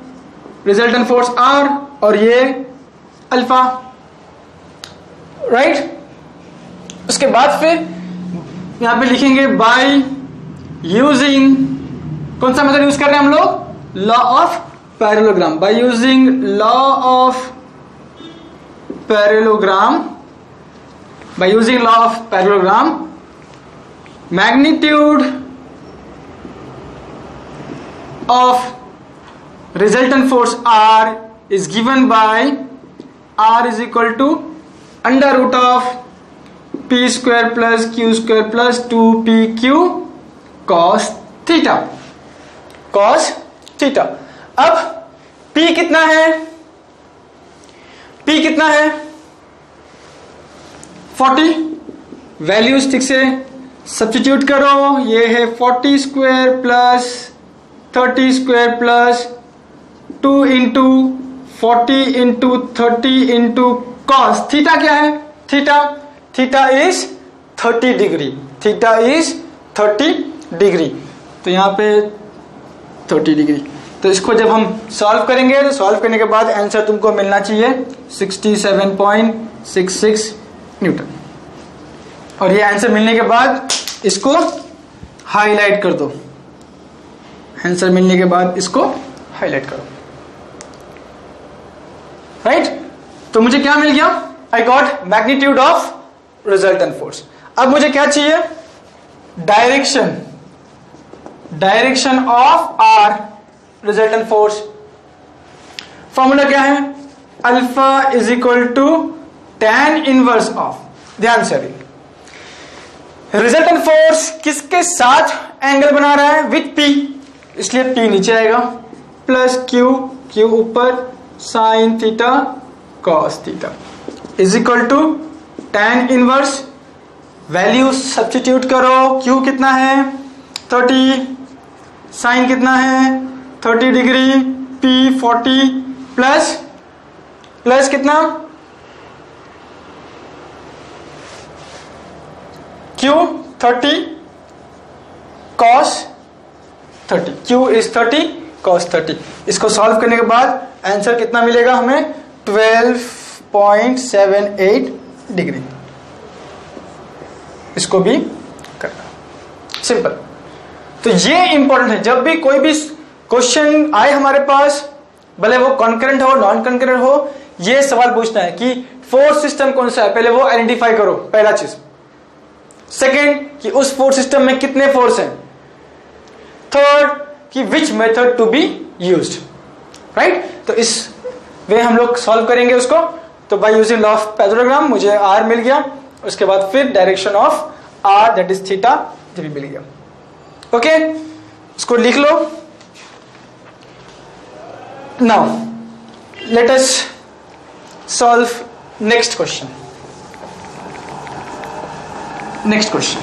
रिजल्टेंट फोर्स R और ये अल्फा. राइट, उसके बाद फिर यहां पे लिखेंगे बाय यूजिंग, कौन सा मेथड यूज कर रहे हैं हम लोग, law of parallelogram, bye using law of parallelogram, bye using law of parallelogram magnitude of resultant force R is given by R is equal to under root of P square plus Q square plus 2PQ cos theta, cos theta। अब P कितना है, P कितना है 40, वैल्यूज ठीक से सब्स्टिट्यूट करो, ये है 40 square plus 30 square plus 2 into 40 into 30 into cos theta क्या है, theta, theta is 30 degree, theta is 30 degree, तो यहां पे 30 डिग्री। तो इसको जब हम सॉल्व करेंगे तो सॉल्व करने के बाद आंसर तुमको मिलना चाहिए 67.66 न्यूटन। और ये आंसर मिलने के बाद इसको हाईलाइट कर दो, आंसर मिलने के बाद इसको हाईलाइट करो, राइट। तो मुझे क्या मिल गया, I got magnitude of resultant force. अब मुझे क्या चाहिए, direction, direction of R resultant force. Formula क्या है, alpha is equal to tan inverse of, ध्यान से अभी रिजल्टेंट फोर्स किसके साथ एंगल बना रहा है, विथ P, इसलिए P नीचे आएगा, प्लस Q, Q ऊपर, sine theta cos theta is equal to tan inverse, value substitute करो, Q कितना है 30, साइन कितना है 30 डिग्री, P 40 प्लस प्लस कितना Q 30 cos 30, Q is 30 cos 30। इसको सॉल्व करने के बाद आंसर कितना मिलेगा हमें 12.78 डिग्री। इसको भी करना सिंपल। तो ये इंपॉर्टेंट है, जब भी कोई भी क्वेश्चन आए हमारे पास, भले वो कॉन्करेंट हो नॉन कॉन्करेंट हो, ये सवाल पूछना है कि फोर्स सिस्टम कौन सा है, पहले वो आइडेंटिफाई करो, पहला चीज। सेकेंड कि उस फोर्स सिस्टम में कितने फोर्स हैं। थर्ड कि which method to be used, right. तो इस वे हम लोग सॉल्व करेंगे उसको। तो by using law of parallelogram मुझे आर मिल गया, उसके बाद फिर direction of R that is theta जो भी मिल गया। ओके, इसको लिख लो। Now let us solve next question. Next question,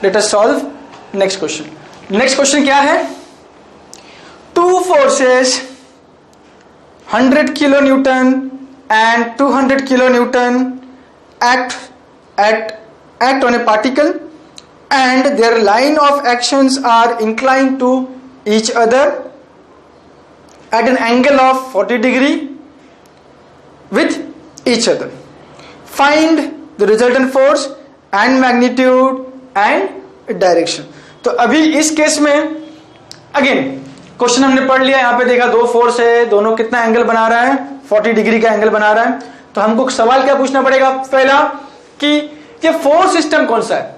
let us solve next question. Next question क्या है, two forces 100 kilo newton and 200 kilo Newton act on a particle and their line of actions are inclined to each other at an angle of 40 degree with each other. Find the resultant force and magnitude and direction. तो अभी इस केस में अगेन क्वेश्चन हमने पढ़ लिया, यहां पे देखा दो फोर्स है, दोनों कितना एंगल बना रहा है, 40 डिग्री का एंगल बना रहा है। तो हमको सवाल क्या पूछना पड़ेगा, पहला कि ये फोर्स सिस्टम कौन सा है।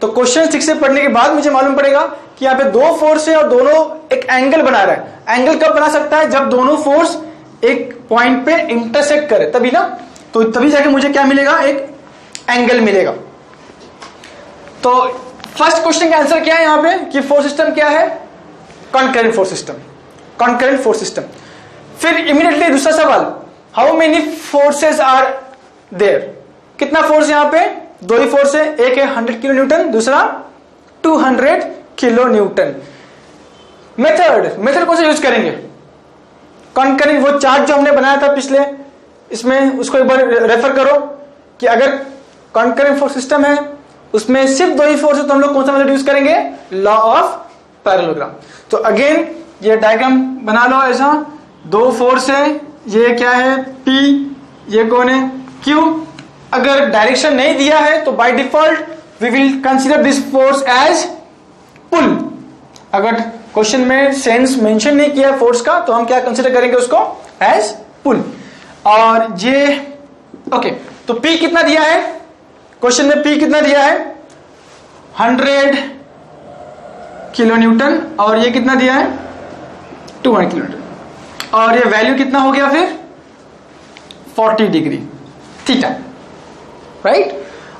तो क्वेश्चन ठीक से पढ़ने के बाद मुझे मालूम पड़ेगा कि यहाँ पे दो फोर्स है और दोनों एक एंगल बना रहा है। एंगल कब बना सकता है, जब दोनों फोर्स एक पॉइंट पे इंटरसेक्ट करे, तभी ना। तो तभी जाके मुझे क्या मिलेगा, एक एंगल मिलेगा। तो फर्स्ट क्वेश्चन का आंसर क्या है यहाँ पे कि फोर्स सिस्टम क्या है, concurrent force system, concurrent force system. फिर इमीडिएटली दूसरा सवाल, how many forces are there, कितना फोर्स यहाँ पे, दो ही फोर्स है, एक है 100 किलो न्यूटन, दूसरा 200 किलो न्यूटन। मेथड कौन सा यूज करेंगे, कॉन्करेंट, वो चार्ट जो हमने बनाया था पिछले इसमें, उसको एक बार रेफर करो कि अगर कॉन्करेंट फोर्स सिस्टम है उसमें सिर्फ दो ही फोर्स है तो हम लोग कौन सा मेथड यूज करेंगे, लॉ ऑफ पैरेललोग्राम। तो अगेन ये डायग्राम बना लो ऐसा, दो फोर्स है, ये क्या है P, ये कौन है Q। अगर डायरेक्शन नहीं दिया है तो by default we will consider this force as pull. अगर क्वेश्चन में सेंस मेंशन नहीं किया फोर्स का तो हम क्या कंसीडर करेंगे उसको एज पुल। और ये ओके, तो P कितना दिया है क्वेश्चन में, P कितना दिया है 100 किलो न्यूटन, और ये कितना दिया है 200 किलो न्यूटन, और ये वैल्यू कितना हो गया फिर 40 डिग्री थीटा, राइट।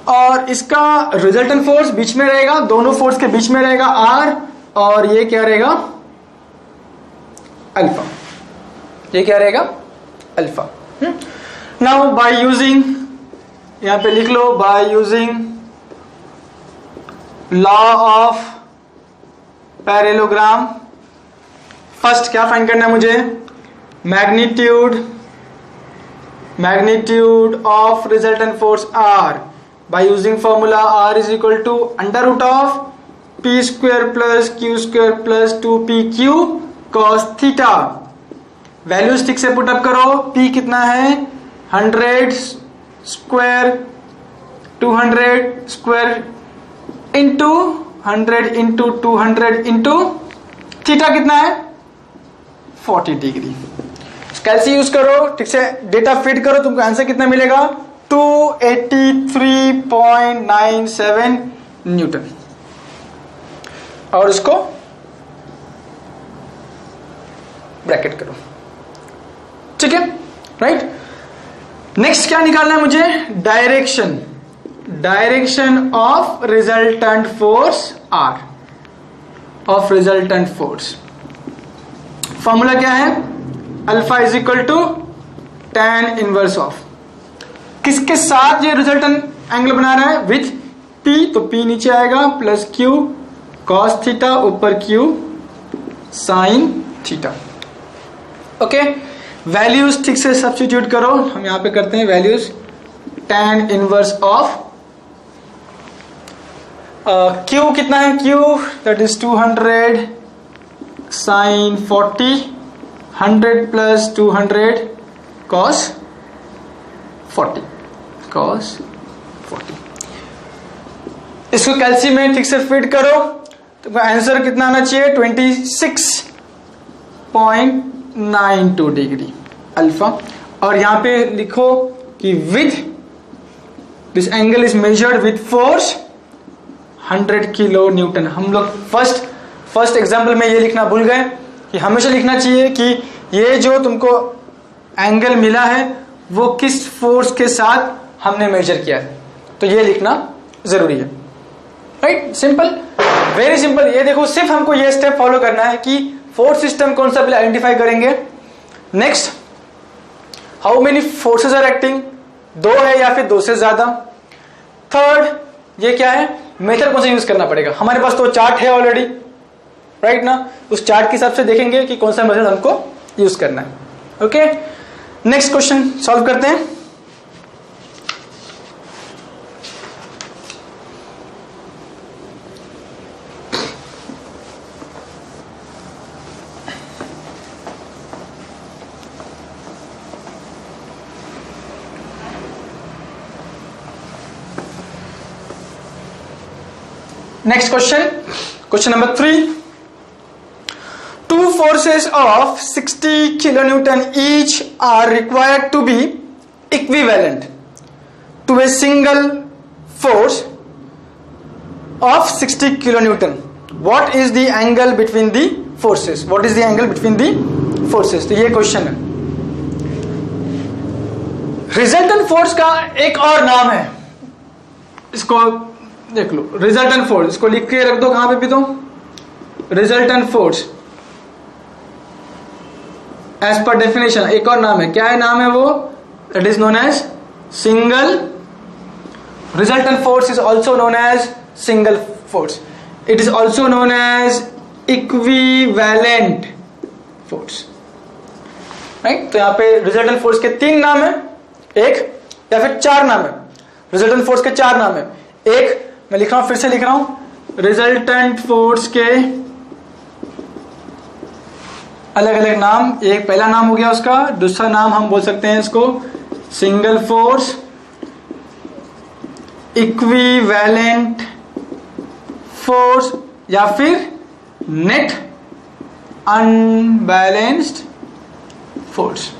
और इसका रिजल्टेंट फोर्स बीच में रहेगा, दोनों फोर्स के बीच में रहेगा R, और ये क्या रहेगा अल्फा, ये क्या रहेगा अल्फा। नाउ बाय यूजिंग, यहां पे लिख लो, by using law of parallelogram, first क्या फाइंड करना है मुझे, magnitude of resultant force R by using formula R is equal to under root of P square plus Q square plus 2PQ cos theta। Values ठीक से पुट अप करो, P कितना है 100 square 200 square into 100 into 200 into theta कितना है 40 डिग्री। कैलसी यूज करो, ठीक से डेटा फिट करो, तुमको आंसर कितना मिलेगा 283.97 न्यूटन। और इसको ब्रैकेट करो, ठीक है, राइट। नेक्स्ट क्या निकालना है मुझे, direction of resultant force R, of resultant force. Formula क्या है, alpha is equal to tan inverse of, किसके साथ ये रिजल्टेंट एंगल बना रहा है, विथ P, तो P नीचे आएगा प्लस Q cos थीटा ऊपर Q sin theta. Okay, values ठीक से सब्स्टिट्यूट करो, हम यहां पे करते हैं values, tan inverse of Q कितना है, Q that is 200 sin 40, 100 plus 200 cos 40, इसको कैल्सी में ठीक से फिट करो, तो आंसर कितना आना चाहिए 26.92 डिग्री अल्फा। और यहां पे लिखो कि with this angle is measured with force 100 kilo Newton. हम लोग फर्स्ट एग्जाम्पल में ये लिखना भूल गए कि हमेशा लिखना चाहिए कि ये जो तुमको एंगल मिला है वो किस फोर्स के साथ हमने मेजर किया है, तो ये लिखना जरूरी है, राइट। Simple, very simple. ये देखो, सिर्फ हमको ये स्टेप फॉलो करना है कि फोर्स सिस्टम कौन सा पहले आइडेंटिफाई करेंगे, next how many forces are acting, दो है या फिर दो से ज्यादा, थर्ड ये क्या है, मेथड कौन सा यूज करना पड़ेगा। हमारे पास तो चार्ट है ऑलरेडी, राइट ना, उस चार्ट के हिसाब से देखेंगे कि कौन सा मेथड हमको यूज करना है। ओके, नेक्स्ट क्वेश्चन सॉल्व करते हैं। Next question number 3. Two forces of 60 kilonewton each are required to be equivalent to a single force of 60 kilonewton. What is the angle between the forces? What is the angle between the forces? तो ये क्वेश्चन है। रिजल्टेंट फोर्स का एक और नाम है, इसको देख लो, रिजल्टेंट फोर्स, इसको लिख के रख दो कहां पे भी, तो resultant force as per definition एक और नाम है, क्या है नाम है वो, it is known as single, resultant force is also known as single force, it is also known as equivalent force, right. तो यहां पे रिजल्टेंट फोर्स के 3 नाम है, एक या फिर 4 नाम है, रिजल्टेंट फोर्स के 4 नाम है। एक मैं लिख रहा हूं, फिर से लिख रहा हूं, रिजल्टेंट फोर्स के अलग अलग नाम, एक पहला नाम हो गया उसका, दूसरा नाम हम बोल सकते हैं इसको सिंगल फोर्स इक्विवेलेंट फोर्स या फिर नेट अनबैलेंस्ड फोर्स।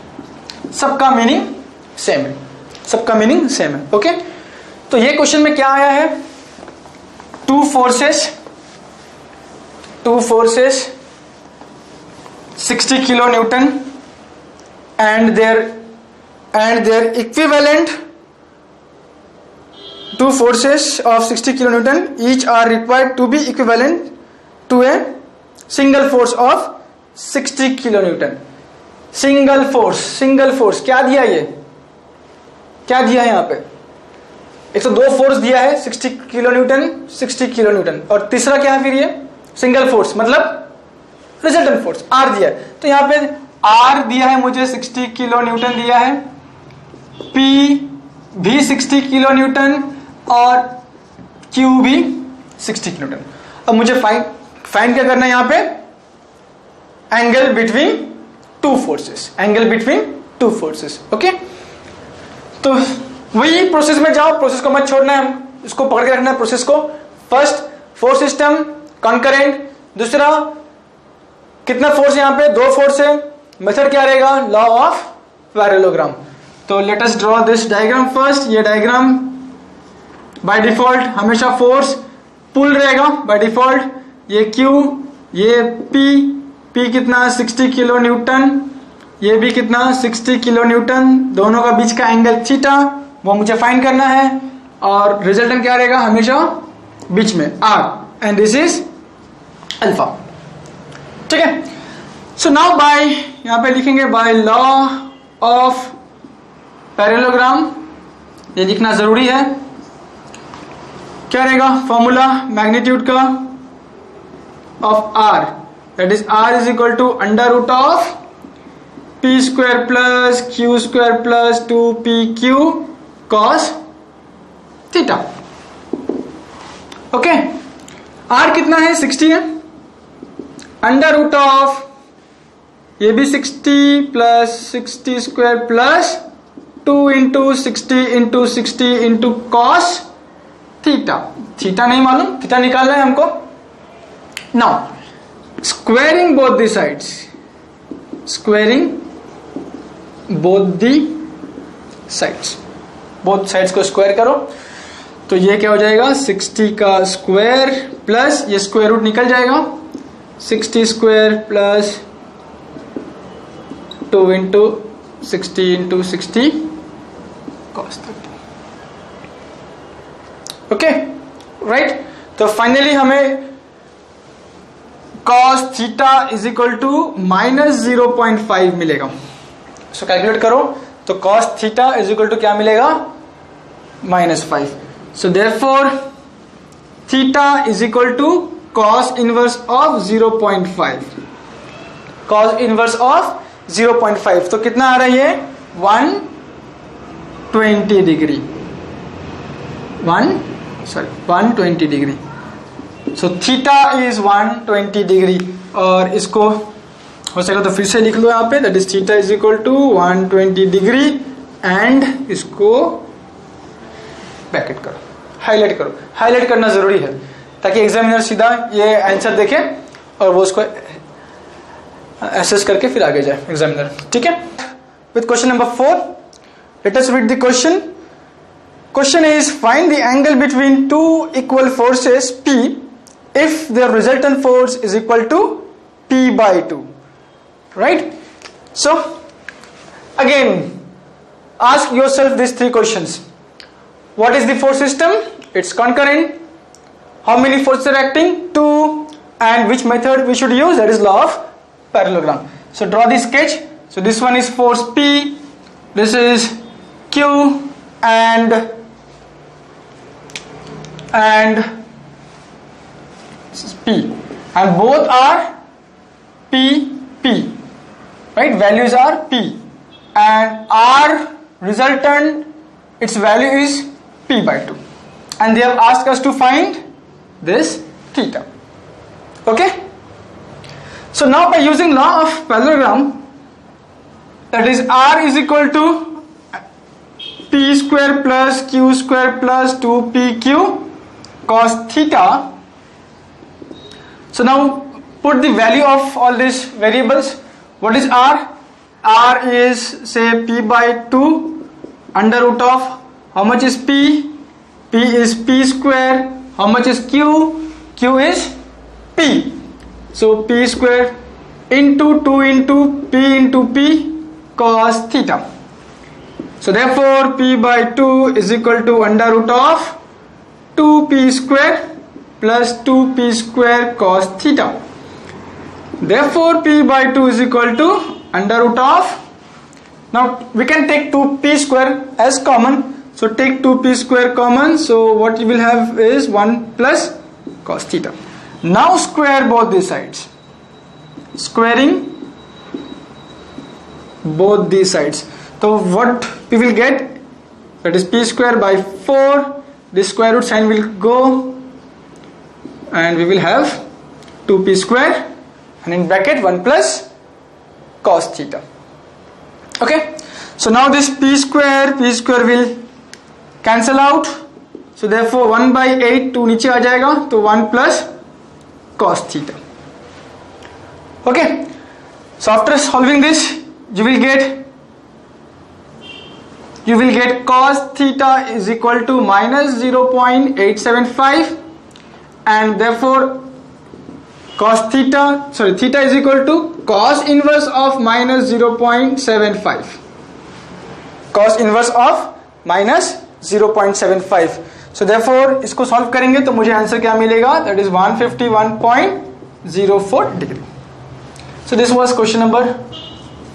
सबका मीनिंग सेम है, सबका मीनिंग सेम है। ओके, तो ये क्वेश्चन में क्या आया है, two forces 60 kilo Newton and their equivalent, two forces of 60 kilo Newton each are required to be equivalent to a single force of 60 kilo Newton। Single force क्या दिया, ये क्या दिया है यहाँ पे, 102 फोर्स दिया है 60 किलो न्यूटन, और तीसरा क्या है फिर ये सिंगल फोर्स मतलब रिजल्टेंट फोर्स आर दिया है। तो यहाँ पे आर दिया है मुझे 60 किलो न्यूटन दिया है, पी भी 60 किलो न्यूटन और क्यू भी 60 किलो न्यूटन। अब मुझे फाइंड क्या करना है यहाँ पे, angle between two forces. Okay, तो वही प्रोसेस में जाओ, प्रोसेस को मत छोड़ना है, इसको पकड़ के रखना है प्रोसेस को। फर्स्ट फोर्स सिस्टम कॉन्करेंट, दूसरा कितना फोर्स यहाँ पे, 2 फोर्स है, मेथड क्या रहेगा, लॉ ऑफ पैरेललोग्राम। तो let us draw this diagram first. ये डायग्राम बाय डिफॉल्ट हमेशा फोर्स पुल रहेगा बाय डिफॉल्ट, ये क्यू, ये पी कितना 60 किलो न्यूटन, ये भी कितना 60 किलो न्यूटन, दोनों का बीच का एंगल थीटा वो मुझे फाइंड करना है, और रिजल्टेंट क्या रहेगा हमेशा बीच में R, and this is alpha. ठीक है, सो नाउ बाय, यहां पे लिखेंगे बाय लॉ ऑफ पैरेललोग्राम, ये लिखना जरूरी है। क्या रहेगा फॉर्मूला मैग्नीट्यूड का of R, that is R is equal to under root of P square plus Q square plus 2pq cos theta. Okay, R कितना है 60 है, अंडर रूट ऑफ ये भी 60 plus 60 square plus 2 into 60 into cos theta नहीं मालूम, थीटा निकालना है हमको। Now squaring both the sides, both sides को स्क्वायर करो, तो ये क्या हो जाएगा 60 का स्क्वायर प्लस ये स्क्वायर रूट निकल जाएगा 60 square plus 2 into 60 cos 30। Okay right, तो फाइनली हमें cos theta is equal to -0.5 मिलेगा। सो कैलकुलेट करो, तो cos theta is equal to क्या मिलेगा -5। So therefore theta is equal to cos inverse of 0.5, cos inverse of 0.5, तो कितना आ रहा है 120 degree, 120 degree. So theta is 120 degree, और इसको हो सकेगा तो फिर से लिख लो यहाँ पे, that is theta is equal to 120 degree, and इसको ब्रैकेट करो, हाईलाइट करो, हाईलाइट करना जरूरी है ताकि एग्जामिनर सीधा ये आंसर देखे और वो उसको एसेस करके फिर आगे जाए एग्जामिनर। ठीक है, with question number 4, let us read the question. Question is, find the angle between two equal forces P if their resultant force is equal to P by 2. Right? So, again, ask yourself these 3 questions. What is the force system? It's concurrent. How many forces are acting? 2. And which method we should use? That is law of parallelogram. So, draw the sketch. So, this one is force P. This is Q and this is P, and both are P, right? Values are P, and R resultant, its value is P by 2, and they have asked us to find this theta. Okay, So now by using law of parallelogram, that is R is equal to P square plus Q square plus 2PQ cos theta. So now put the value of all these variables. What is R? R is say P by 2 under root of how much is P? P is P square. How much is Q? Q is P. So P square into 2 into P cos theta. So therefore P by 2 is equal to under root of 2P square plus 2P square cos theta. Therefore P by 2 is equal to under root of, now we can take 2P square as common, so take 2P square common, so what you will have is 1 plus cos theta. Now square both these sides, squaring both these sides. So what we will get, that is P square by 4, this square root sign will go and we will have 2P square and in bracket 1 plus cos theta. Okay, so now this P square will cancel out, so therefore 1 by 8 2 नीचे आ जाएगा, तो 1 plus cos theta. Okay, so after solving this you will get cos theta is equal to minus 0.875 and therefore theta is equal to cos inverse of minus 0.75. Cos inverse of minus 0.75. So therefore इसको solve करेंगे तो मुझे आंसर क्या मिलेगा, that is 151.04 degree. So this was question number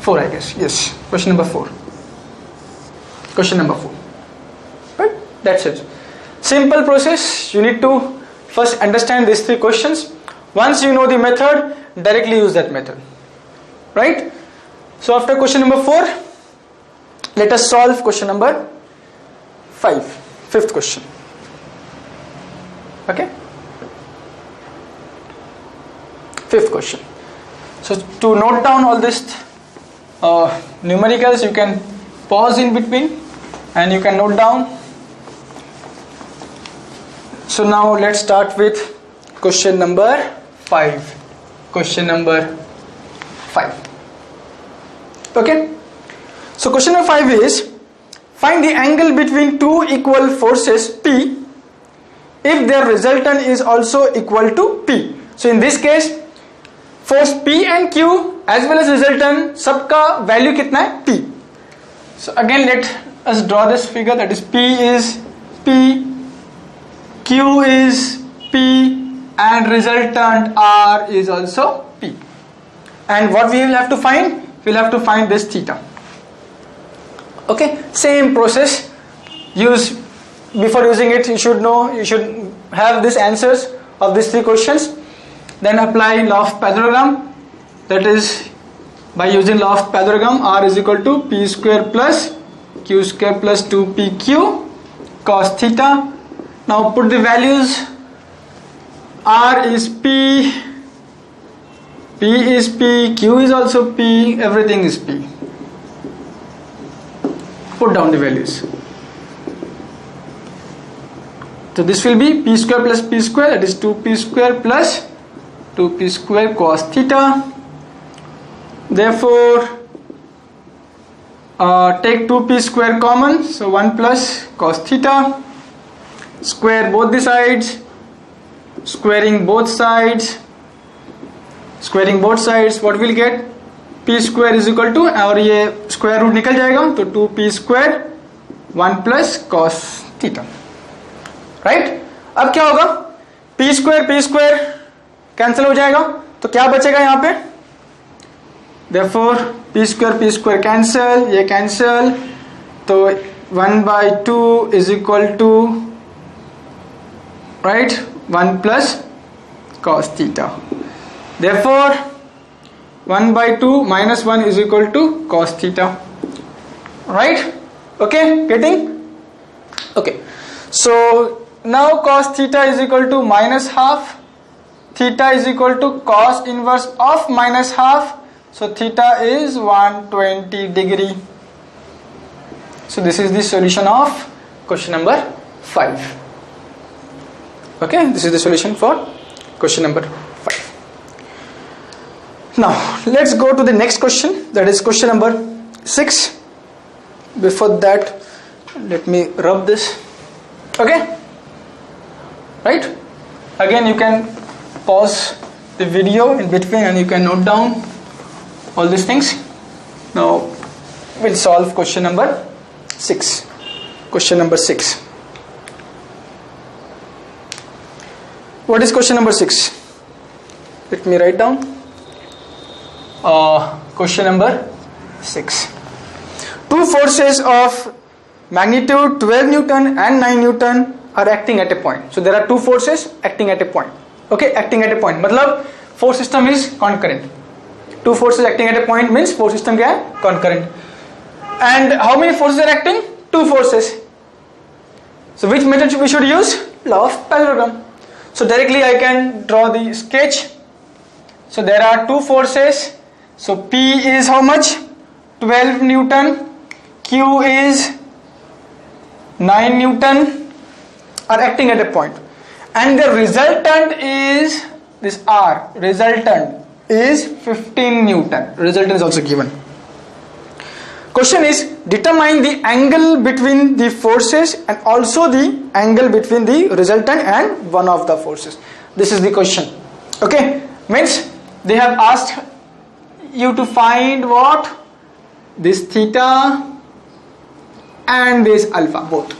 4, I guess. Yes, question number 4. Question number 4. Right? That's it. Simple process. You need to first understand these 3 questions. Once you know the method, directly use that method. Right? So after question number 4, let us solve question number 5. 5th question. Okay? 5th question. So to note down all this numericals, you can pause in between and you can note down. So now let's start with question number 5. Question number 5. Okay, so question number 5 is, find the angle between two equal forces P if their resultant is also equal to P. So in this case force P and Q as well as resultant सबका value कितना है, P. So again let us draw this figure, that is P is P, Q is P and resultant R is also P. And what we will have to find? We will have to find this theta. Okay, same process. Before using it, you should have these answers of these 3 questions. Then apply law of parallelogram. That is, by using law of parallelogram, R is equal to P square plus Q square plus 2PQ cos theta. Now put the values. R is P, P is P, Q is also P, everything is P. Put down the values. So this will be P square plus P square, that is 2P square plus 2P square cos theta. Therefore take 2P square common, so 1 plus cos theta. Square both the sides. Squaring both sides, what will get? P square is equal to, और ये square root निकल जाएगा तो 2P square 1 plus cos theta. Right? अब क्या होगा? P square cancel हो जाएगा, तो क्या बचेगा यहाँ पे? Therefore P square cancel, ये cancel, तो 1 by 2 is equal to, right, 1 plus cos theta. Therefore 1 by 2 minus 1 is equal to cos theta. Right? Okay, getting? Okay, so now cos theta is equal to minus half theta is equal to cos inverse of minus half. So theta is 120 degree. So this is the solution of question number 5. Okay, this is the solution for question number 5. Now let's go to the next question, that is question number 6. Before that, let me rub this. Okay, right? Again, you can pause the video in between and you can note down all these things. Now we'll solve question number 6. Question number 6. What is question number 6? Let me write down. Question number 6. Two forces of magnitude 12 Newton and 9 Newton are acting at a point. So there are two forces acting at a point. Okay, acting at a point. मतलब force system is concurrent. Two forces acting at a point means force system क्या है? Concurrent. And how many forces are acting? Two forces. So which method we should use? Law of parallelogram. So directly I can draw the sketch. So there are two forces. So P is how much? 12 Newton. Q is 9 Newton are acting at a point. And the resultant is this R. Resultant is 15 Newton. Resultant is also given. Question is, determine the angle between the forces and also the angle between the resultant and one of the forces. This is the question. Okay, means they have asked you to find what? This theta and this alpha both.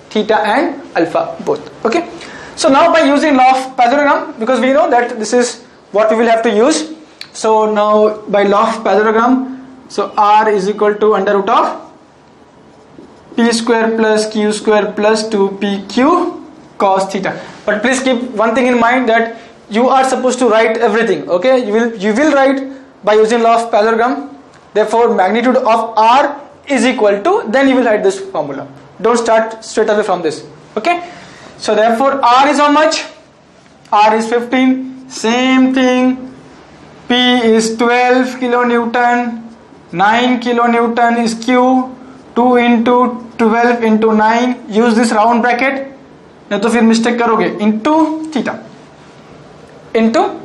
Theta and alpha both. Okay. So now by using law of parallelogram, because we know that this is what we will have to use. So now by law of parallelogram, so R is equal to under root of P square plus Q square plus 2PQ cos theta. But please keep one thing in mind, that you are supposed to write everything. Okay, you will write by using law of parallelogram. Therefore magnitude of R is equal to, then you will write this formula. Don't start straight away from this. Okay, so therefore R is how much? R is 15. Same thing, P is 12 kilonewton, 9 kilonewton is Q. 2 into 12 into 9, use this round bracket, नहीं तो फिर मिस्टेक करोगे, into theta. Into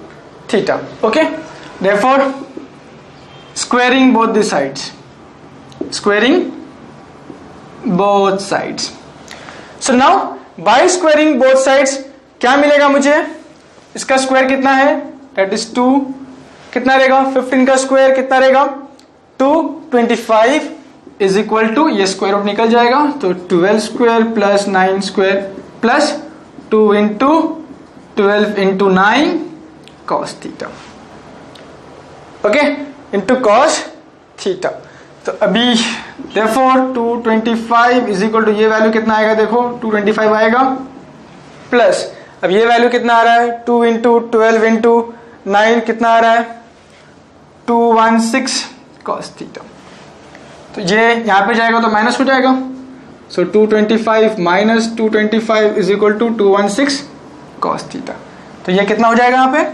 theta. Okay, therefore squaring both the sides. Squaring both sides. So now by squaring both sides क्या मिलेगा मुझे? इसका स्क्वायर कितना है? That is 2. कितना रहेगा? 15 का स्क्वायर कितना रहेगा? 225 is equal to, ये स्क्वायर रूट निकल जाएगा, तो 12 square plus 9 square plus 2 into 12 into 9 cos theta. Okay, into cos theta. तो अभी therefore 225 is equal to, ये वैल्यू कितना आएगा? देखो 225 आएगा प्लस, अब ये वैल्यू कितना आ रहा है? 2 into 12 into 9 कितना आ रहा है? 216 cos theta. तो ये यहाँ पे जाएगा तो माइनस हो जाएगा. So 225 minus 225 is equal to 216 cos theta. तो ये कितना हो जाएगा यहाँ पे?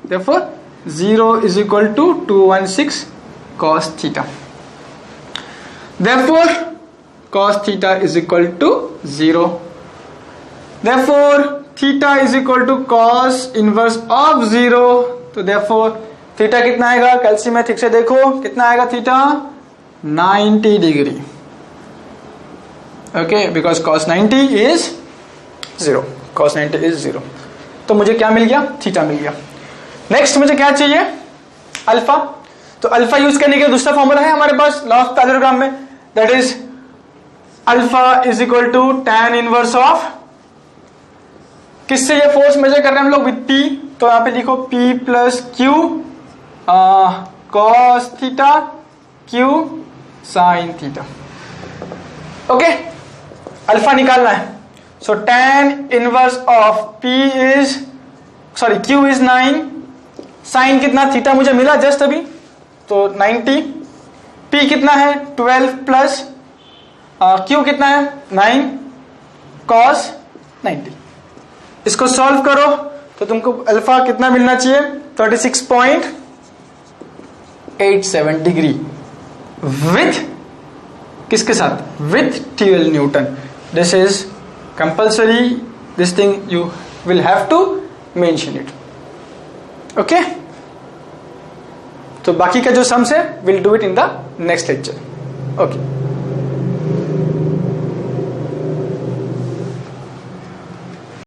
Therefore 0 is equal to 216 cos theta. Therefore cos theta is equal to 0. Therefore theta is equal to cos inverse of 0. तो therefore theta कितना आएगा? कैल्शियम से देखो कितना आएगा theta? 90 degree. Okay, because cos 90 is 0. Cos 90 is 0. तो मुझे क्या मिल गया? थीटा मिल गया. नेक्स्ट मुझे क्या चाहिए? अल्फा. तो अल्फा यूज करने के लिए दूसरा फॉर्मूला है हमारे पास लॉ ऑफ पैरेललोग्राम में, that is alpha is equal to tan inverse of, किससे ये फोर्स मेजर कर रहे हैं हम लोग? With P. तो यहाँ पे लिखो P plus Q cos theta Q sin theta. Okay, alpha निकालना है. So tan inverse of P is Q is 9, sine कितना? थीटा मुझे मिला जस्ट अभी, तो 90. P कितना है? 12 प्लस Q कितना है? 9 cos 90. इसको सॉल्व करो तो तुमको अल्फा कितना मिलना चाहिए 36.87 डिग्री विथ किसके साथ with 12 newton. This is compulsory, this thing you will have to mention it. Okay, तो बाकी का जो सम्स है will do it in the next lecture. Okay.